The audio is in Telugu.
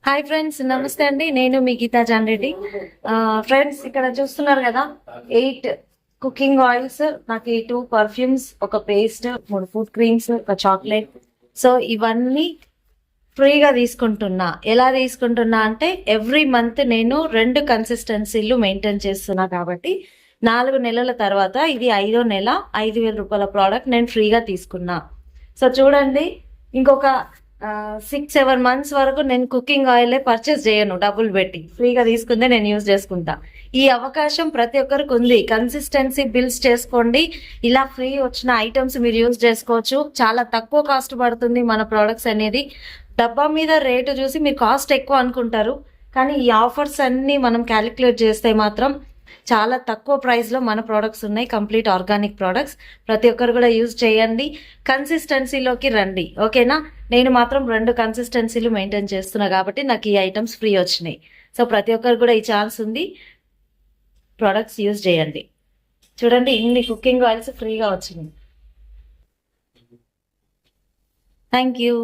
హాయ్ ఫ్రెండ్స్, నమస్తే అండి. నేను మీ గీతా జాన్రెడ్డి. ఫ్రెండ్స్, ఇక్కడ చూస్తున్నారు కదా 8 కుకింగ్ ఆయిల్స్, నాకు 2 పర్ఫ్యూమ్స్, ఒక పేస్ట్, 3 ఫుడ్ క్రీమ్స్, ఒక చాక్లెట్. సో ఇవన్నీ ఫ్రీగా తీసుకుంటున్నా. ఎలా తీసుకుంటున్నా అంటే ఎవ్రీ మంత్ నేను 2 కన్సిస్టెన్సీలు మెయింటైన్ చేస్తున్నా కాబట్టి 4 నెలల తర్వాత ఇది 5వ నెల 5,000 రూపాయల ప్రోడక్ట్ నేను ఫ్రీగా తీసుకున్నా. సో చూడండి, ఇంకొక 6-7 మంత్స్ వరకు నేను కుకింగ్ ఆయిలే పర్చేస్ చేయను. డబ్బులు పెట్టి ఫ్రీగా తీసుకుందే నేను యూజ్ చేసుకుంటా. ఈ అవకాశం ప్రతి ఒక్కరికి ఉంది. కన్సిస్టెన్సీ బిల్స్ చేసుకోండి. ఇలా ఫ్రీ వచ్చిన ఐటమ్స్ మీరు యూజ్ చేసుకోవచ్చు. చాలా తక్కువ కాస్ట్ పడుతుంది మన ప్రోడక్ట్స్ అనేది. డబ్బా మీద రేటు చూసి మీరు కాస్ట్ ఎక్కువ అనుకుంటారు, కానీ ఈ ఆఫర్స్ అన్నీ మనం క్యాలిక్యులేట్ చేస్తే మాత్రం చాలా తక్కువ ప్రైస్లో మన ప్రోడక్ట్స్ ఉన్నాయి. Complete organic products. ప్రతి ఒక్కరు కూడా యూజ్ చేయండి. కన్సిస్టెన్సీలోకి రండి, ఓకేనా? నేను మాత్రం 2 కన్సిస్టెన్సీలు మెయింటైన్ చేస్తున్నా కాబట్టి నాకు ఈ ఐటమ్స్ ఫ్రీ వచ్చినాయి. సో ప్రతి ఒక్కరు కూడా ఈ ఛాన్స్ ఉంది. ప్రోడక్ట్స్ యూజ్ చేయండి. చూడండి, ఇన్ని కుకింగ్ ఆయిల్స్ ఫ్రీగా వచ్చినాయి. Thank you.